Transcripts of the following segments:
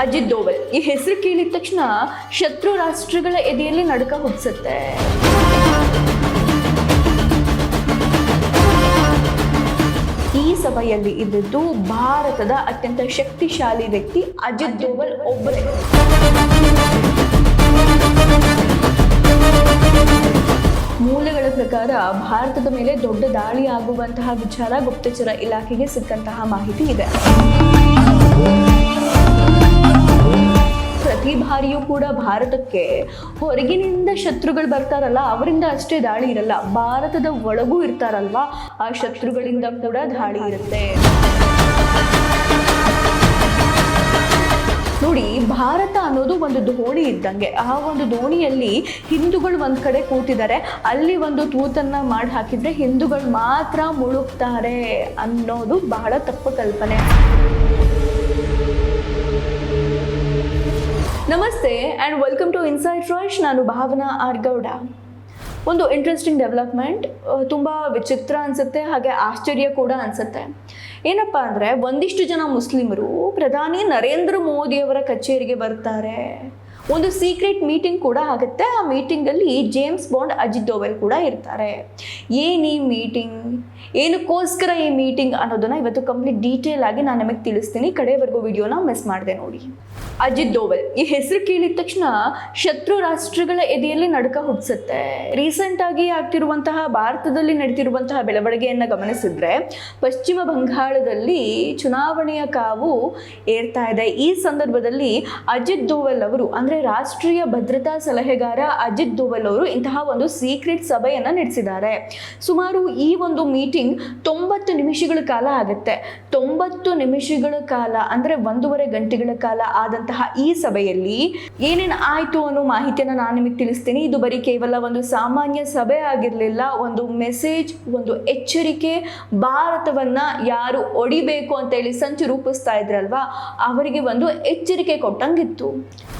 ಅಜಿತ್ ದೋವಲ್ ಈ ಹೆಸರು ಕೇಳಿದ ತಕ್ಷಣ ಶತ್ರು ರಾಷ್ಟ್ರಗಳ ಎದೆಯಲ್ಲಿ ನಡುಕ ಹುಟ್ಟಿಸುತ್ತೆ. ಈ ಸಭೆಯಲ್ಲಿ ಇದ್ದದ್ದು ಭಾರತದ ಅತ್ಯಂತ ಶಕ್ತಿಶಾಲಿ ವ್ಯಕ್ತಿ ಅಜಿತ್ ದೋವಲ್ ಒಬ್ಬರೇ. ಮೂಲಗಳ ಪ್ರಕಾರ ಭಾರತದ ಮೇಲೆ ದೊಡ್ಡ ದಾಳಿ ಆಗುವಂತಹ ವಿಚಾರ ಗುಪ್ತಚರ ಇಲಾಖೆಗೆ ಸಿಕ್ಕಂತಹ ಮಾಹಿತಿ ಇದೆ. ಪ್ರತಿ ಬಾರಿಯೂ ಕೂಡ ಭಾರತಕ್ಕೆ ಹೊರಗಿನಿಂದ ಶತ್ರುಗಳು ಬರ್ತಾರಲ್ಲ, ಅವರಿಂದ ಅಷ್ಟೇ ದಾಳಿ ಇರಲ್ಲ, ಭಾರತದ ಒಳಗೂ ಇರ್ತಾರಲ್ವಾ, ಆ ಶತ್ರುಗಳಿಂದ ಕೂಡ ದಾಳಿ ಇರುತ್ತೆ. ನೋಡಿ, ಭಾರತ ಅನ್ನೋದು ಒಂದು ದೋಣಿ ಇದ್ದಂಗೆ. ಆ ಒಂದು ದೋಣಿಯಲ್ಲಿ ಹಿಂದೂಗಳು ಒಂದ್ ಕಡೆ ಕೂತಿದ್ದಾರೆ, ಅಲ್ಲಿ ಒಂದು ತೂತನ್ನ ಮಾಡಿ ಹಾಕಿದ್ರೆ ಹಿಂದೂಗಳು ಮಾತ್ರ ಮುಳುಗ್ತಾರೆ ಅನ್ನೋದು ಬಹಳ ತಪ್ಪು ಕಲ್ಪನೆ. ನಮಸ್ತೆ ಆ್ಯಂಡ್ ವೆಲ್ಕಮ್ ಟು ಇನ್ಸೈಡ್ ರಾಶ್. ನಾನು ಭಾವನಾ ಆರ್ ಗೌಡ. ಒಂದು ಇಂಟ್ರೆಸ್ಟಿಂಗ್ ಡೆವಲಪ್ಮೆಂಟ್, ತುಂಬ ವಿಚಿತ್ರ ಅನಿಸುತ್ತೆ, ಹಾಗೆ ಆಶ್ಚರ್ಯ ಕೂಡ ಅನಿಸುತ್ತೆ. ಏನಪ್ಪ ಅಂದರೆ, ಒಂದಿಷ್ಟು ಜನ ಮುಸ್ಲಿಮರು ಪ್ರಧಾನಿ ನರೇಂದ್ರ ಮೋದಿಯವರ ಕಚೇರಿಗೆ ಬರ್ತಾರೆ. ಒಂದು ಸೀಕ್ರೆಟ್ ಮೀಟಿಂಗ್ ಕೂಡ ಆಗುತ್ತೆ. ಆ ಮೀಟಿಂಗಲ್ಲಿ ಜೇಮ್ಸ್ ಬಾಂಡ್ ಅಜಿತ್ ದೋವಲ್ ಕೂಡ ಇರ್ತಾರೆ. ಏನು ಈ ಮೀಟಿಂಗ್, ಏನಕ್ಕೋಸ್ಕರ ಈ ಮೀಟಿಂಗ್ ಅನ್ನೋದನ್ನ ಇವತ್ತು ಕಂಪ್ಲೀಟ್ ಡೀಟೇಲ್ ಆಗಿ ನಾನು ನಿಮಗೆ ತಿಳಿಸ್ತೀನಿ. ಕಡೆವರೆಗೂ ವಿಡಿಯೋನ ಮಿಸ್ ಮಾಡಿದೆ ನೋಡಿ. ಅಜಿತ್ ದೋವಲ್ ಈ ಹೆಸರು ಕೇಳಿದ ತಕ್ಷಣ ಶತ್ರು ರಾಷ್ಟ್ರಗಳ ಎದೆಯಲ್ಲಿ ನಡುಕ ಹುಟ್ಟಿಸುತ್ತೆ. ರೀಸೆಂಟ್ ಆಗಿ ಆಗ್ತಿರುವಂತಹ ಭಾರತದಲ್ಲಿ ನಡೀತಿರುವಂತಹ ಬೆಳವಣಿಗೆಯನ್ನು ಗಮನಿಸಿದ್ರೆ ಪಶ್ಚಿಮ ಬಂಗಾಳದಲ್ಲಿ ಚುನಾವಣೆಯ ಕಾವು ಏರ್ತಾ ಇದೆ. ಈ ಸಂದರ್ಭದಲ್ಲಿ ಅಜಿತ್ ದೋವಲ್ ಅವರು, ಅಂದರೆ ರಾಷ್ಟ್ರೀಯ ಭದ್ರತಾ ಸಲಹೆಗಾರ ಅಜಿತ್ ದೋವಲ್ ಅವರು ಇಂತಹ ಒಂದು ಸೀಕ್ರೆಟ್ ಸಭೆಯನ್ನು ನಡೆಸಿದ್ದಾರೆ. ಸುಮಾರು ಈ ಒಂದು ಮೀಟಿಂಗ್ 90 ನಿಮಿಷಗಳ ಕಾಲ ಆಗುತ್ತೆ. 90 ನಿಮಿಷಗಳ ಕಾಲ ಅಂದರೆ 1.5 ಗಂಟೆಗಳ ಕಾಲ ಆದಂತಹ ಈ ಸಭೆಯಲ್ಲಿ ಏನೇನು ಆಯ್ತು ಅನ್ನೋ ಮಾಹಿತಿಯನ್ನು ನಾನು ನಿಮಗೆ ತಿಳಿಸ್ತೀನಿ. ಇದು ಬರೀ ಕೇವಲ ಒಂದು ಸಾಮಾನ್ಯ ಸಭೆ ಆಗಿರಲಿಲ್ಲ, ಒಂದು ಮೆಸೇಜ್, ಒಂದು ಎಚ್ಚರಿಕೆ. ಭಾರತವನ್ನ ಯಾರು ಒಡಿಬೇಕು ಅಂತ ಹೇಳಿ ಸಂಚು ರೂಪಿಸ್ತಾ ಇದ್ರಲ್ವಾ, ಅವರಿಗೆ ಒಂದು ಎಚ್ಚರಿಕೆ ಕೊಟ್ಟಂಗಿತ್ತು.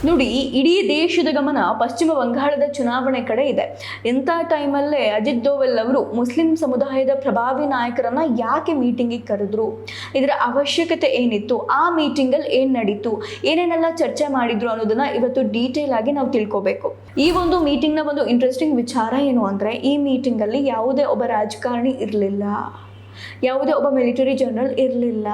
ನೋಡಿ, ಇಡೀ ದೇಶದ ಗಮನ ಪಶ್ಚಿಮ ಬಂಗಾಳದ ಚುನಾವಣೆ ಕಡೆ ಇದೆ. ಇಂಥ ಟೈಮಲ್ಲೇ ಅಜಿತ್ ದೋವಲ್ ಅವರು ಮುಸ್ಲಿಂ ಸಮುದಾಯದ ಪ್ರಭಾವಿ ನಾಯಕರನ್ನ ಯಾಕೆ ಮೀಟಿಂಗಿಗೆ ಕರೆದ್ರು, ಇದರ ಅವಶ್ಯಕತೆ ಏನಿತ್ತು, ಆ ಮೀಟಿಂಗಲ್ಲಿ ಏನು ನಡೀತು, ಏನೇನೆಲ್ಲ ಚರ್ಚೆ ಮಾಡಿದ್ರು ಅನ್ನೋದನ್ನ ಇವತ್ತು ಡೀಟೇಲ್ ಆಗಿ ನಾವು ತಿಳ್ಕೋಬೇಕು. ಈ ಒಂದು ಮೀಟಿಂಗ್ನ ಒಂದು ಇಂಟ್ರೆಸ್ಟಿಂಗ್ ವಿಚಾರ ಏನು ಅಂದರೆ, ಈ ಮೀಟಿಂಗಲ್ಲಿ ಯಾವುದೇ ಒಬ್ಬ ರಾಜಕಾರಣಿ ಇರಲಿಲ್ಲ, ಯಾವುದೇ ಒಬ್ಬ ಮಿಲಿಟರಿ ಜನರಲ್ ಇರಲಿಲ್ಲ.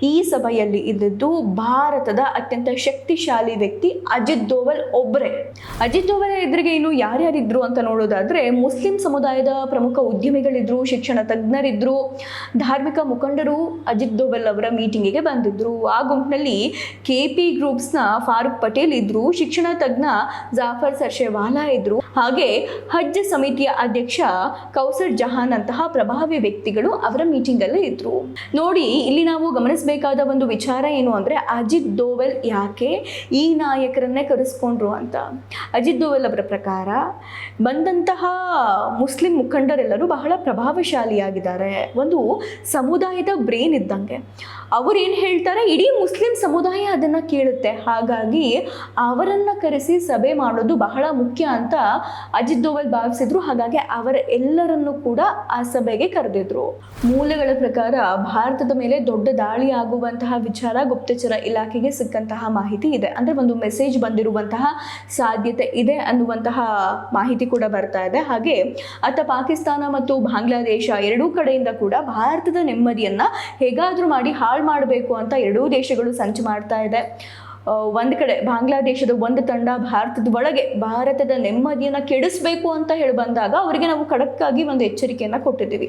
ಈ ಸಭೆಯಲ್ಲಿ ಇದ್ದದ್ದು ಭಾರತದ ಅತ್ಯಂತ ಶಕ್ತಿಶಾಲಿ ವ್ಯಕ್ತಿ ಅಜಿತ್ ದೋವಲ್ ಒಬ್ಬರೇ. ಅಜಿತ್ ದೋವಲ್ ಎದುರಿಗೆ ಇನ್ನು ಯಾರ್ಯಾರಿದ್ರು ಅಂತ ನೋಡೋದಾದ್ರೆ, ಮುಸ್ಲಿಂ ಸಮುದಾಯದ ಪ್ರಮುಖ ಉದ್ಯಮಿಗಳಿದ್ರು, ಶಿಕ್ಷಣ ತಜ್ಞರಿದ್ರು, ಧಾರ್ಮಿಕ ಮುಖಂಡರು ಅಜಿತ್ ದೋವಲ್ ಅವರ ಮೀಟಿಂಗಿಗೆ ಬಂದಿದ್ರು. ಆ ಗುಂಪಿನಲ್ಲಿ KP ಗ್ರೂಪ್ಸ್ನ ಫಾರೂಕ್ ಪಟೇಲ್ ಇದ್ರು, ಶಿಕ್ಷಣ ತಜ್ಞ ಜಾಫರ್ ಸರ್ಷೇವಾಲಾ ಇದ್ರು, ಹಾಗೆ ಹಜ್ ಸಮಿತಿಯ ಅಧ್ಯಕ್ಷ ಕೌಸರ್ ಜಹಾನ್ ಅಂತಹ ಪ್ರಭಾವಿ ವ್ಯಕ್ತಿಗಳು ಅವರ ಮೀಟಿಂಗ್ ಅಲ್ಲಿ ಇದ್ರು. ನೋಡಿ, ಇಲ್ಲಿ ನಾವು ಗಮನಿಸಬೇಕಾದ ಒಂದು ವಿಚಾರ ಏನು ಅಂದ್ರೆ, ಅಜಿತ್ ದೋವಲ್ ಯಾಕೆ ಈ ನಾಯಕರನ್ನೇ ಕರೆಸ್ಕೊಂಡ್ರು ಅಂತ. ಅಜಿತ್ ದೋವಲ್ ಅವರ ಪ್ರಕಾರ ಬಂದಂತಹ ಮುಸ್ಲಿಂ ಮುಖಂಡರೆಲ್ಲರೂ ಬಹಳ ಪ್ರಭಾವಶಾಲಿಯಾಗಿದ್ದಾರೆ, ಒಂದು ಸಮುದಾಯದ ಬ್ರೇನ್ ಇದ್ದಂಗೆ. ಅವರು ಏನು ಹೇಳ್ತಾರೆ, ಇಡೀ ಮುಸ್ಲಿಂ ಸಮುದಾಯ ಅದನ್ನು ಕೇಳುತ್ತೆ. ಹಾಗಾಗಿ ಅವರನ್ನು ಕರೆಸಿ ಸಭೆ ಮಾಡೋದು ಬಹಳ ಮುಖ್ಯ ಅಂತ ಅಜಿತ್ ದೋವಲ್ ಭಾವಿಸಿದ್ರು. ಹಾಗಾಗಿ ಅವರ ಎಲ್ಲರನ್ನು ಕೂಡ ಆ ಸಭೆಗೆ ಕರೆದಿದ್ರು. ಮೂಲಗಳ ಪ್ರಕಾರ ಭಾರತದ ಮೇಲೆ ದೊಡ್ಡ ದಾಳಿ ಆಗುವಂತಹ ವಿಚಾರ ಗುಪ್ತಚರ ಇಲಾಖೆಗೆ ಸಿಕ್ಕಂತಹ ಮಾಹಿತಿ ಇದೆ. ಅಂದರೆ ಒಂದು ಮೆಸೇಜ್ ಬಂದಿರುವಂತಹ ಸಾಧ್ಯತೆ ಇದೆ ಅನ್ನುವಂತಹ ಮಾಹಿತಿ ಕೂಡ ಬರ್ತಾ ಇದೆ. ಹಾಗೆ ಅತ್ತ ಪಾಕಿಸ್ತಾನ ಮತ್ತು ಬಾಂಗ್ಲಾದೇಶ ಎರಡೂ ಕಡೆಯಿಂದ ಕೂಡ ಭಾರತದ ನೆಮ್ಮದಿಯನ್ನ ಹೇಗಾದ್ರೂ ಮಾಡಿ ಹಾಳು ಮಾಡಬೇಕು ಅಂತ ಎರಡೂ ದೇಶಗಳು ಸಂಚು ಮಾಡ್ತಾ ಇದೆ. ಒಂದು ಕಡೆ ಬಾಂಗ್ಲಾದೇಶದ ಒಂದು ತಂಡ ಭಾರತದ ಒಳಗೆ ಭಾರತದ ನೆಮ್ಮದಿಯನ್ನು ಕೆಡಿಸ್ಬೇಕು ಅಂತ ಹೇಳಿ ಬಂದಾಗ ಅವರಿಗೆ ನಾವು ಖಡಕ್ಕಾಗಿ ಒಂದು ಎಚ್ಚರಿಕೆಯನ್ನು ಕೊಟ್ಟಿದ್ದೀವಿ.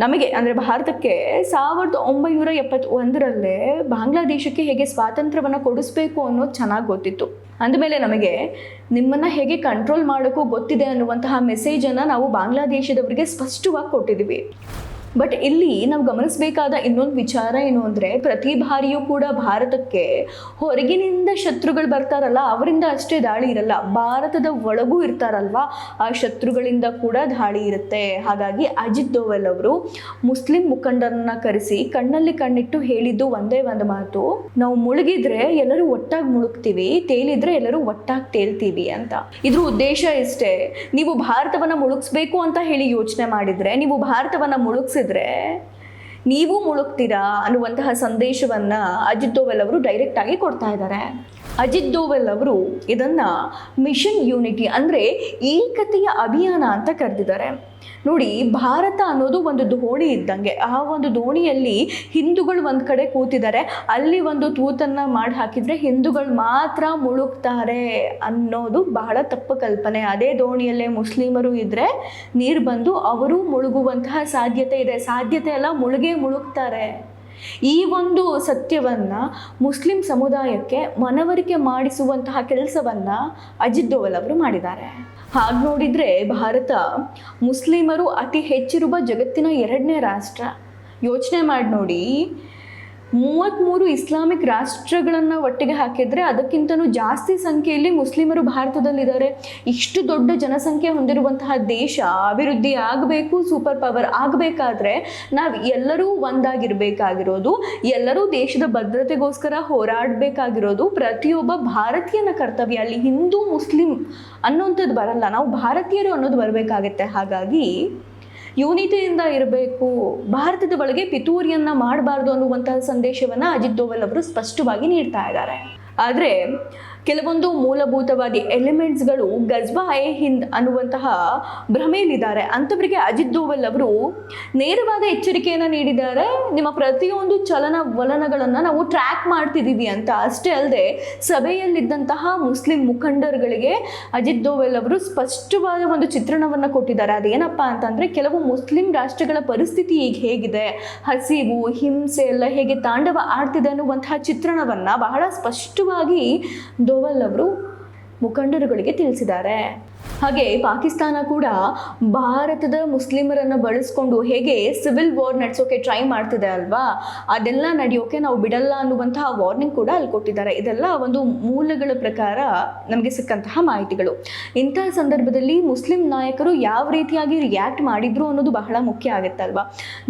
ನಮಗೆ ಅಂದರೆ ಭಾರತಕ್ಕೆ 1971ರಲ್ಲೇ ಬಾಂಗ್ಲಾದೇಶಕ್ಕೆ ಹೇಗೆ ಸ್ವಾತಂತ್ರ್ಯವನ್ನು ಕೊಡಿಸ್ಬೇಕು ಅನ್ನೋದು ಚೆನ್ನಾಗಿ ಗೊತ್ತಿತ್ತು. ಅಂದಮೇಲೆ ನಮಗೆ ನಿಮ್ಮನ್ನು ಹೇಗೆ ಕಂಟ್ರೋಲ್ ಮಾಡೋಕ್ಕೂ ಗೊತ್ತಿದೆ ಅನ್ನುವಂತಹ ಮೆಸೇಜನ್ನು ನಾವು ಬಾಂಗ್ಲಾದೇಶದವರಿಗೆ ಸ್ಪಷ್ಟವಾಗಿ ಕೊಟ್ಟಿದ್ದೀವಿ. ಬಟ್ ಇಲ್ಲಿ ನಾವು ಗಮನಿಸಬೇಕಾದ ಇನ್ನೊಂದು ವಿಚಾರ ಏನು ಅಂದರೆ, ಪ್ರತಿ ಬಾರಿಯೂ ಕೂಡ ಭಾರತಕ್ಕೆ ಹೊರಗಿನಿಂದ ಶತ್ರುಗಳು ಬರ್ತಾರಲ್ಲ, ಅವರಿಂದ ಅಷ್ಟೇ ದಾಳಿ ಇರಲ್ಲ, ಭಾರತದ ಒಳಗೂ ಇರ್ತಾರಲ್ವಾ, ಆ ಶತ್ರುಗಳಿಂದ ಕೂಡ ದಾಳಿ ಇರುತ್ತೆ. ಹಾಗಾಗಿ ಅಜಿತ್ ದೋವಲ್ ಅವರು ಮುಸ್ಲಿಂ ಮುಖಂಡರನ್ನ ಕರೆಸಿ ಕಣ್ಣಲ್ಲಿ ಕಣ್ಣಿಟ್ಟು ಹೇಳಿದ್ದು ಒಂದೇ ಒಂದು ಮಾತು, ನಾವು ಮುಳುಗಿದ್ರೆ ಎಲ್ಲರೂ ಒಟ್ಟಾಗಿ ಮುಳುಗ್ತೀವಿ, ತೇಲಿದ್ರೆ ಎಲ್ಲರೂ ಒಟ್ಟಾಗಿ ತೇಲ್ತೀವಿ ಅಂತ. ಇದ್ರ ಉದ್ದೇಶ ಇಷ್ಟೇ. ನೀವು ಭಾರತವನ್ನು ಮುಳುಗಿಸ್ಬೇಕು ಅಂತ ಹೇಳಿ ಯೋಚನೆ ಮಾಡಿದ್ರೆ, ನೀವು ಭಾರತವನ್ನು ಮುಳುಗಿಸಿದ್ರೆ ನೀವು ಮುಳುಗ್ತೀರಾ ಅನ್ನುವಂತಹ ಸಂದೇಶವನ್ನ ಅಜಿತ್ ದೋವಲ್ ಅವರು ಡೈರೆಕ್ಟ್ ಆಗಿ ಕೊಡ್ತಾ ಇದ್ದಾರೆ. ಅಜಿತ್ ದೋವಲ್ ಅವರು ಇದನ್ನ ಮಿಷನ್ ಯೂನಿಟಿ ಅಂದರೆ ಏಕತೆಯ ಅಭಿಯಾನ ಅಂತ ಕರೆದಿದ್ದಾರೆ. ನೋಡಿ, ಭಾರತ ಅನ್ನೋದು ಒಂದು ದೋಣಿ ಇದ್ದಂಗೆ. ಆ ಒಂದು ದೋಣಿಯಲ್ಲಿ ಹಿಂದೂಗಳು ಒಂದು ಕಡೆ ಕೂತಿದ್ದಾರೆ, ಅಲ್ಲಿ ಒಂದು ತೂತನ್ನು ಮಾಡಿ ಹಾಕಿದರೆ ಹಿಂದೂಗಳು ಮಾತ್ರ ಮುಳುಗ್ತಾರೆ ಅನ್ನೋದು ಬಹಳ ತಪ್ಪು ಕಲ್ಪನೆ. ಅದೇ ದೋಣಿಯಲ್ಲೇ ಮುಸ್ಲಿಮರು ಇದ್ದರೆ ನೀರು ಬಂದು ಅವರು ಮುಳುಗುವಂತಹ ಸಾಧ್ಯತೆ ಇದೆ. ಸಾಧ್ಯತೆ ಅಲ್ಲ, ಮುಳುಗ್ತಾರೆ. ಈ ಒಂದು ಸತ್ಯವನ್ನು ಮುಸ್ಲಿಂ ಸಮುದಾಯಕ್ಕೆ ಮನವರಿಕೆ ಮಾಡಿಸುವಂತಹ ಕೆಲಸವನ್ನು ಅಜಿತ್ ದೋವಲ್ ಅವರು ಮಾಡಿದ್ದಾರೆ. ಹಾಗೆ ನೋಡಿದರೆ ಭಾರತ ಮುಸ್ಲಿಮರು ಅತಿ ಹೆಚ್ಚಿರುವ ಜಗತ್ತಿನ 2ನೇ ರಾಷ್ಟ್ರ. ಯೋಚನೆ ಮಾಡಿ ನೋಡಿ, 33 ಇಸ್ಲಾಮಿಕ್ ರಾಷ್ಟ್ರಗಳನ್ನು ಒಟ್ಟಿಗೆ ಹಾಕಿದರೆ ಅದಕ್ಕಿಂತಲೂ ಜಾಸ್ತಿ ಸಂಖ್ಯೆಯಲ್ಲಿ ಮುಸ್ಲಿಮರು ಭಾರತದಲ್ಲಿದ್ದಾರೆ. ಇಷ್ಟು ದೊಡ್ಡ ಜನಸಂಖ್ಯೆ ಹೊಂದಿರುವಂತಹ ದೇಶ ಅಭಿವೃದ್ಧಿ ಆಗಬೇಕು, ಸೂಪರ್ ಪವರ್ ಆಗಬೇಕಾದ್ರೆ ನಾವು ಎಲ್ಲರೂ ಒಂದಾಗಿರಬೇಕಾಗಿರೋದು, ಎಲ್ಲರೂ ದೇಶದ ಭದ್ರತೆಗೋಸ್ಕರ ಹೋರಾಡಬೇಕಾಗಿರೋದು ಪ್ರತಿಯೊಬ್ಬ ಭಾರತೀಯನ ಕರ್ತವ್ಯ. ಅಲ್ಲಿ ಹಿಂದೂ ಮುಸ್ಲಿಂ ಅನ್ನೋಂಥದ್ದು ಬರಲ್ಲ, ನಾವು ಭಾರತೀಯರು ಅನ್ನೋದು ಬರಬೇಕಾಗತ್ತೆ. ಹಾಗಾಗಿ ಯೂನಿಟಿಯಿಂದ ಇರಬೇಕು, ಭಾರತದ ಒಳಗೆ ಪಿತೂರಿಯನ್ನು ಮಾಡಬಾರ್ದು ಅನ್ನುವಂತಹ ಸಂದೇಶವನ್ನು ಅಜಿತ್ ದೋವಲ್ ಅವರು ಸ್ಪಷ್ಟವಾಗಿ ನೀಡ್ತಾ ಇದ್ದಾರೆ. ಆದರೆ ಕೆಲವೊಂದು ಮೂಲಭೂತವಾದಿ ಎಲಿಮೆಂಟ್ಸ್ಗಳು ಗಜ್ವಾ ಎ ಹಿಂದ್ ಅನ್ನುವಂತಹ ಭ್ರಮೆಯಲ್ಲಿದ್ದಾರೆ. ಅಂಥವರಿಗೆ ಅಜಿತ್ ದೋವಲ್ ಅವರು ನೇರವಾದ ಎಚ್ಚರಿಕೆಯನ್ನು ನೀಡಿದ್ದಾರೆ. ನಿಮ್ಮ ಪ್ರತಿಯೊಂದು ಚಲನವಲನಗಳನ್ನು ನಾವು ಟ್ರ್ಯಾಕ್ ಮಾಡ್ತಿದ್ದೀವಿ ಅಂತ. ಅಷ್ಟೇ ಅಲ್ಲದೆ ಸಭೆಯಲ್ಲಿದ್ದಂತಹ ಮುಸ್ಲಿಂ ಮುಖಂಡರುಗಳಿಗೆ ಅಜಿತ್ ದೋವಲ್ ಅವರು ಸ್ಪಷ್ಟವಾದ ಒಂದು ಚಿತ್ರಣವನ್ನು ಕೊಟ್ಟಿದ್ದಾರೆ. ಅದೇನಪ್ಪ ಅಂತಂದರೆ, ಕೆಲವು ಮುಸ್ಲಿಂ ರಾಷ್ಟ್ರಗಳ ಪರಿಸ್ಥಿತಿ ಈಗ ಹೇಗಿದೆ, ಹಸಿವು, ಹಿಂಸೆ ಎಲ್ಲ ಹೇಗೆ ತಾಂಡವ ಆಡ್ತಿದೆ ಅನ್ನುವಂತಹ ಚಿತ್ರಣವನ್ನು ಬಹಳ ಸ್ಪಷ್ಟವಾಗಿ ದೋವಲ್ ಅವರು ಮುಖಂಡರುಗಳಿಗೆ ತಿಳಿಸಿದ್ದಾರೆ. ಹಾಗೆ ಪಾಕಿಸ್ತಾನ ಕೂಡ ಭಾರತದ ಮುಸ್ಲಿಮರನ್ನು ಬಳಸ್ಕೊಂಡು ಹೇಗೆ ಸಿವಿಲ್ ವಾರ್ ನಡೆಸೋಕೆ ಟ್ರೈ ಮಾಡ್ತಿದೆ ಅಲ್ವಾ, ಅದೆಲ್ಲ ನಡೆಯೋಕೆ ನಾವು ಬಿಡಲ್ಲ ಅನ್ನುವಂತಹ ವಾರ್ನಿಂಗ್ ಕೂಡ ಅಲ್ಲಿ ಕೊಟ್ಟಿದ್ದಾರೆ. ಇದೆಲ್ಲ ಒಂದು ಮೂಲಗಳ ಪ್ರಕಾರ ನಮಗೆ ಸಿಕ್ಕಂತಹ ಮಾಹಿತಿಗಳು. ಇಂತಹ ಸಂದರ್ಭದಲ್ಲಿ ಮುಸ್ಲಿಂ ನಾಯಕರು ಯಾವ ರೀತಿಯಾಗಿ ರಿಯಾಕ್ಟ್ ಮಾಡಿದ್ರು ಅನ್ನೋದು ಬಹಳ ಮುಖ್ಯ ಆಗುತ್ತಲ್ವಾ.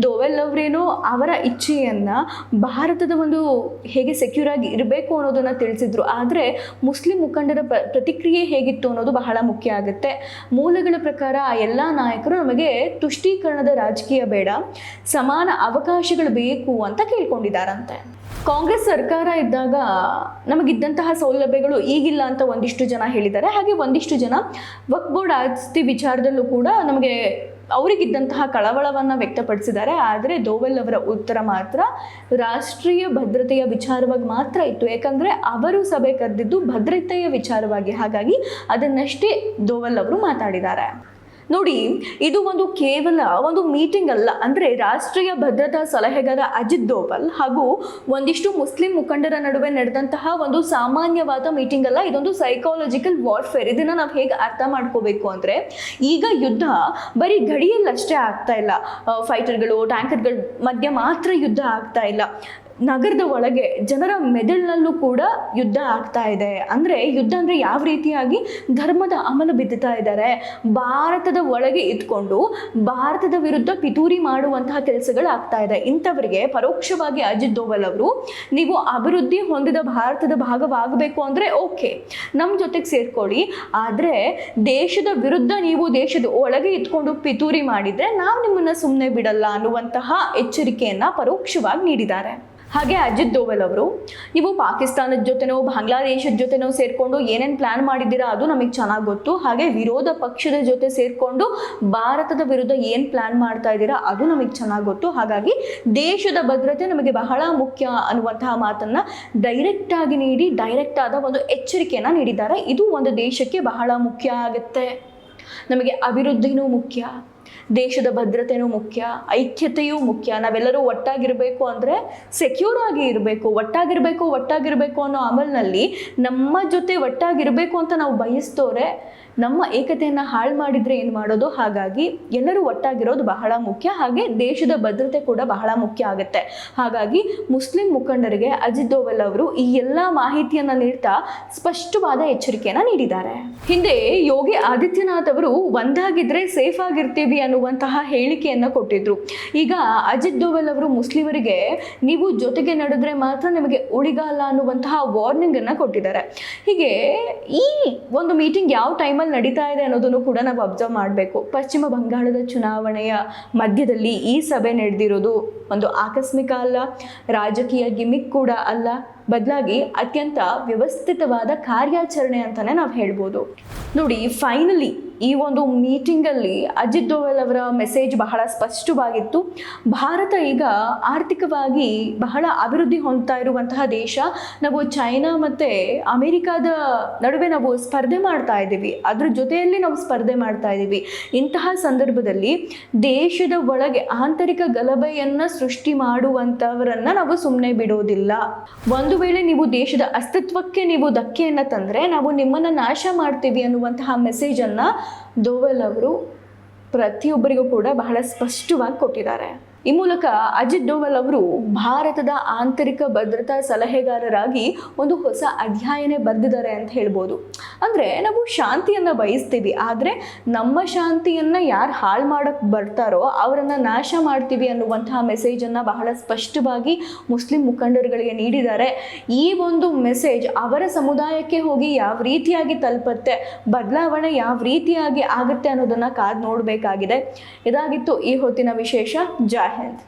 ದೋವಲ್ ಅವರೇನೋ ಅವರ ಇಚ್ಛೆಯನ್ನು ಭಾರತದ ಒಂದು ಹೇಗೆ ಸೆಕ್ಯೂರ್ ಆಗಿ ಇರಬೇಕು ಅನ್ನೋದನ್ನು ತಿಳಿಸಿದ್ರು. ಆದರೆ ಮುಸ್ಲಿಂ ಮುಖಂಡರ ಪ್ರತಿಕ್ರಿಯೆ ಹೇಗಿತ್ತು ಅನ್ನೋದು ಬಹಳ ಮುಖ್ಯ ಆಗುತ್ತೆ. ಮೂಲಗಳ ಪ್ರಕಾರ ಆ ಎಲ್ಲ ನಾಯಕರು ನಮಗೆ ತುಷ್ಟೀಕರಣದ ರಾಜಕೀಯ ಬೇಡ, ಸಮಾನ ಅವಕಾಶಗಳು ಬೇಕು ಅಂತ ಕೇಳ್ಕೊಂಡಿದ್ದಾರಂತೆ. ಕಾಂಗ್ರೆಸ್ ಸರ್ಕಾರ ಇದ್ದಾಗ ನಮಗಿದ್ದಂತಹ ಸೌಲಭ್ಯಗಳು ಈಗಿಲ್ಲ ಅಂತ ಒಂದಿಷ್ಟು ಜನ ಹೇಳಿದ್ದಾರೆ. ಹಾಗೆ ಒಂದಿಷ್ಟು ಜನ ವಕ್ಫ್ ಬೋರ್ಡ್ ಆಸ್ತಿ ವಿಚಾರದಲ್ಲೂ ಕೂಡ ನಮಗೆ ಅವರಿಗಿದ್ದಂತಹ ಕಳವಳವನ್ನು ವ್ಯಕ್ತಪಡಿಸಿದ್ದಾರೆ. ಆದರೆ ದೋವಲ್ ಅವರ ಉತ್ತರ ಮಾತ್ರ ರಾಷ್ಟ್ರೀಯ ಭದ್ರತೆಯ ವಿಚಾರವಾಗಿ ಮಾತ್ರ ಇತ್ತು. ಯಾಕಂದರೆ ಅವರು ಸಭೆ ಕರೆದಿದ್ದು ಭದ್ರತೆಯ ವಿಚಾರವಾಗಿ. ಹಾಗಾಗಿ ಅದನ್ನಷ್ಟೇ ದೋವಲ್ ಅವರು ಮಾತಾಡಿದ್ದಾರೆ. ನೋಡಿ, ಇದು ಒಂದು ಕೇವಲ ಒಂದು ಮೀಟಿಂಗ್ ಅಲ್ಲ. ಅಂದರೆ ರಾಷ್ಟ್ರೀಯ ಭದ್ರತಾ ಸಲಹೆಗಾರ ಅಜಿತ್ ದೋವಲ್ ಹಾಗೂ ಒಂದಿಷ್ಟು ಮುಸ್ಲಿಂ ಮುಖಂಡರ ನಡುವೆ ನಡೆದಂತಹ ಒಂದು ಸಾಮಾನ್ಯವಾದ ಮೀಟಿಂಗ್ ಅಲ್ಲ, ಇದೊಂದು ಸೈಕಾಲಜಿಕಲ್ ವಾರ್ಫೇರ್. ಇದನ್ನು ನಾವು ಹೇಗೆ ಅರ್ಥ ಮಾಡ್ಕೋಬೇಕು ಅಂದರೆ, ಈಗ ಯುದ್ಧ ಬರೀ ಗಡಿಯಲ್ಲಷ್ಟೇ ಆಗ್ತಾ ಇಲ್ಲ, ಫೈಟರ್ಗಳು ಟ್ಯಾಂಕರ್ಗಳ ಮಧ್ಯೆ ಮಾತ್ರ ಯುದ್ಧ ಆಗ್ತಾ ಇಲ್ಲ, ನಗರದ ಒಳಗೆ ಜನರ ಮೆದುಳಿನಲ್ಲೂ ಕೂಡ ಯುದ್ಧ ಆಗ್ತಾ ಇದೆ. ಅಂದರೆ ಯುದ್ಧ ಅಂದರೆ ಯಾವ ರೀತಿಯಾಗಿ ಧರ್ಮದ ಅಮಲು ಬಿದ್ದುತ್ತಾ ಇದ್ದಾರೆ, ಭಾರತದ ಒಳಗೆ ಇದ್ಕೊಂಡು ಭಾರತದ ವಿರುದ್ಧ ಪಿತೂರಿ ಮಾಡುವಂತಹ ಕೆಲಸಗಳು ಆಗ್ತಾ ಇದೆ. ಇಂಥವರಿಗೆ ಪರೋಕ್ಷವಾಗಿ ಅಜಿತ್ ದೋವಲ್ ಅವರು, ನೀವು ಅಭಿವೃದ್ಧಿ ಹೊಂದಿದ ಭಾರತದ ಭಾಗವಾಗಬೇಕು ಅಂದರೆ ಓಕೆ, ನಮ್ಮ ಜೊತೆಗೆ ಸೇರ್ಕೊಳ್ಳಿ, ಆದರೆ ದೇಶದ ವಿರುದ್ಧ ನೀವು ದೇಶದ ಒಳಗೆ ಇದ್ಕೊಂಡು ಪಿತೂರಿ ಮಾಡಿದರೆ ನಾವು ನಿಮ್ಮನ್ನು ಸುಮ್ಮನೆ ಬಿಡಲ್ಲ ಅನ್ನುವಂತಹ ಎಚ್ಚರಿಕೆಯನ್ನು ಪರೋಕ್ಷವಾಗಿ ನೀಡಿದ್ದಾರೆ. ಹಾಗೆ ಅಜಿತ್ ದೋವಲ್ ಅವರು, ನೀವು ಪಾಕಿಸ್ತಾನದ ಜೊತೆನೋ ಬಾಂಗ್ಲಾದೇಶದ ಜೊತೆನೋ ಸೇರಿಕೊಂಡು ಏನೇನು ಪ್ಲ್ಯಾನ್ ಮಾಡಿದ್ದೀರಾ ಅದು ನಮಗೆ ಚೆನ್ನಾಗಿ ಗೊತ್ತು. ಹಾಗೆ ವಿರೋಧ ಪಕ್ಷದ ಜೊತೆ ಸೇರಿಕೊಂಡು ಭಾರತದ ವಿರುದ್ಧ ಏನು ಪ್ಲ್ಯಾನ್ ಮಾಡ್ತಾ ಇದ್ದೀರಾ ಅದು ನಮಗೆ ಚೆನ್ನಾಗಿ ಗೊತ್ತು. ಹಾಗಾಗಿ ದೇಶದ ಭದ್ರತೆ ನಮಗೆ ಬಹಳ ಮುಖ್ಯ ಅನ್ನುವಂತಹ ಮಾತನ್ನು ಡೈರೆಕ್ಟಾಗಿ ನೀಡಿ ಡೈರೆಕ್ಟ್ ಆದ ಒಂದು ಎಚ್ಚರಿಕೆಯನ್ನು ನೀಡಿದ್ದಾರೆ. ಇದು ಒಂದು ದೇಶಕ್ಕೆ ಬಹಳ ಮುಖ್ಯ ಆಗುತ್ತೆ. ನಮಗೆ ಅಭಿವೃದ್ಧಿನೂ ಮುಖ್ಯ, ದೇಶದ ಭದ್ರತೆಯೂ ಮುಖ್ಯ, ಐಕ್ಯತೆಯೂ ಮುಖ್ಯ. ನಾವೆಲ್ಲರೂ ಒಟ್ಟಾಗಿರಬೇಕು ಅಂದರೆ ಸೆಕ್ಯೂರ್ ಆಗಿ ಇರಬೇಕು, ಒಟ್ಟಾಗಿರಬೇಕು ಅನ್ನೋ ಅಮಲ್ನಲ್ಲಿ ನಮ್ಮ ಜೊತೆ ಒಟ್ಟಾಗಿರಬೇಕು ಅಂತ ನಾವು ಬಯಸ್ತೋರೆ ನಮ್ಮ ಏಕತೆಯನ್ನು ಹಾಳು ಮಾಡಿದರೆ ಏನು ಮಾಡೋದು. ಹಾಗಾಗಿ ಎಲ್ಲರೂ ಒಟ್ಟಾಗಿರೋದು ಬಹಳ ಮುಖ್ಯ. ಹಾಗೆ ದೇಶದ ಭದ್ರತೆ ಕೂಡ ಬಹಳ ಮುಖ್ಯ ಆಗುತ್ತೆ. ಹಾಗಾಗಿ ಮುಸ್ಲಿಂ ಮುಖಂಡರಿಗೆ ಅಜಿತ್ ದೋವಲ್ ಅವರು ಈ ಎಲ್ಲ ಮಾಹಿತಿಯನ್ನು ನೀಡ್ತಾ ಸ್ಪಷ್ಟವಾದ ಎಚ್ಚರಿಕೆಯನ್ನು ನೀಡಿದ್ದಾರೆ. ಹಿಂದೆ ಯೋಗಿ ಆದಿತ್ಯನಾಥ್ ಅವರು ಒಂದಾಗಿದ್ರೆ ಸೇಫ್ ಆಗಿರ್ತೀವಿ ಅನ್ನುವಂತಹ ಹೇಳಿಕೆಯನ್ನು ಕೊಟ್ಟಿದ್ರು. ಈಗ ಅಜಿತ್ ದೋವಲ್ ಅವರು ಮುಸ್ಲಿಮರಿಗೆ ನೀವು ಜೊತೆಗೆ ನಡೆದ್ರೆ ಮಾತ್ರ ನಿಮಗೆ ಉಳಿಗಾಲ ಅನ್ನುವಂತಹ ವಾರ್ನಿಂಗನ್ನು ಕೊಟ್ಟಿದ್ದಾರೆ. ಹೀಗೆ ಈ ಒಂದು ಮೀಟಿಂಗ್ ಯಾವ ಟೈಮಲ್ಲಿ ನಡೀತಾ ಇದೆ ಅನ್ನೋದನ್ನು ಕೂಡ ನಾವು ಅಬ್ಸರ್ವ್ ಮಾಡಬೇಕು. ಪಶ್ಚಿಮ ಬಂಗಾಳದ ಚುನಾವಣೆಯ ಮಧ್ಯದಲ್ಲಿ ಈ ಸಭೆ ನಡೆದಿರೋದು ಒಂದು ಆಕಸ್ಮಿಕ ಅಲ್ಲ, ರಾಜಕೀಯ ಗಿಮಿಕ್ ಕೂಡ ಅಲ್ಲ, ಬದಲಾಗಿ ಅತ್ಯಂತ ವ್ಯವಸ್ಥಿತವಾದ ಕಾರ್ಯಾಚರಣೆ ಅಂತಲೇ ನಾವು ಹೇಳ್ಬೋದು. ನೋಡಿ, ಫೈನಲಿ ಈ ಒಂದು ಮೀಟಿಂಗಲ್ಲಿ ಅಜಿತ್ ದೋವಲ್ ಅವರ ಮೆಸೇಜ್ ಬಹಳ ಸ್ಪಷ್ಟವಾಗಿತ್ತು. ಭಾರತ ಈಗ ಆರ್ಥಿಕವಾಗಿ ಬಹಳ ಅಭಿವೃದ್ಧಿ ಹೊಂದ್ತಾ ಇರುವಂತಹ ದೇಶ. ನಾವು ಚೈನಾ ಮತ್ತು ಅಮೆರಿಕಾದ ನಡುವೆ ನಾವು ಸ್ಪರ್ಧೆ ಮಾಡ್ತಾ ಇದ್ದೀವಿ, ಅದ್ರ ಜೊತೆಯಲ್ಲಿ ನಾವು ಸ್ಪರ್ಧೆ ಮಾಡ್ತಾ ಇದ್ದೀವಿ. ಇಂತಹ ಸಂದರ್ಭದಲ್ಲಿ ದೇಶದ ಒಳಗೆ ಆಂತರಿಕ ಗಲಭೆಯನ್ನು ಸೃಷ್ಟಿ ಮಾಡುವಂಥವರನ್ನು ನಾವು ಸುಮ್ಮನೆ ಬಿಡೋದಿಲ್ಲ. ಒಂದು ವೇಳೆ ನೀವು ದೇಶದ ಅಸ್ತಿತ್ವಕ್ಕೆ ನೀವು ಧಕ್ಕೆಯನ್ನು ತಂದರೆ ನಾವು ನಿಮ್ಮನ್ನು ನಾಶ ಮಾಡ್ತೀವಿ ಅನ್ನುವಂತಹ ಮೆಸೇಜನ್ನು ದೋವಲ್ ಅವರು ಪ್ರತಿಯೊಬ್ಬರಿಗೂ ಕೂಡ ಬಹಳ ಸ್ಪಷ್ಟವಾಗಿ ಕೊಟ್ಟಿದ್ದಾರೆ. ಈ ಮೂಲಕ ಅಜಿತ್ ದೋವಲ್ ಅವರು ಭಾರತದ ಆಂತರಿಕ ಭದ್ರತಾ ಸಲಹೆಗಾರರಾಗಿ ಒಂದು ಹೊಸ ಅಧ್ಯಾಯನೇ ಬರೆದಿದ್ದಾರೆ ಅಂತ ಹೇಳ್ಬೋದು. ಅಂದರೆ ನಾವು ಶಾಂತಿಯನ್ನು ಬಯಸ್ತೀವಿ, ಆದರೆ ನಮ್ಮ ಶಾಂತಿಯನ್ನು ಯಾರು ಹಾಳು ಮಾಡೋಕ್ಕೆ ಬರ್ತಾರೋ ಅವರನ್ನು ನಾಶ ಮಾಡ್ತೀವಿ ಅನ್ನುವಂತಹ ಮೆಸೇಜನ್ನು ಬಹಳ ಸ್ಪಷ್ಟವಾಗಿ ಮುಸ್ಲಿಂ ಮುಖಂಡರುಗಳಿಗೆ ನೀಡಿದ್ದಾರೆ. ಈ ಒಂದು ಮೆಸೇಜ್ ಅವರ ಸಮುದಾಯಕ್ಕೆ ಹೋಗಿ ಯಾವ ರೀತಿಯಾಗಿ ತಲುಪುತ್ತೆ, ಬದಲಾವಣೆ ಯಾವ ರೀತಿಯಾಗಿ ಆಗುತ್ತೆ ಅನ್ನೋದನ್ನು ಕಾದು ನೋಡಬೇಕಾಗಿದೆ. ಇದಾಗಿತ್ತು ಈ ಹೊತ್ತಿನ ವಿಶೇಷ. ಜೈ ಹಿಂದ್.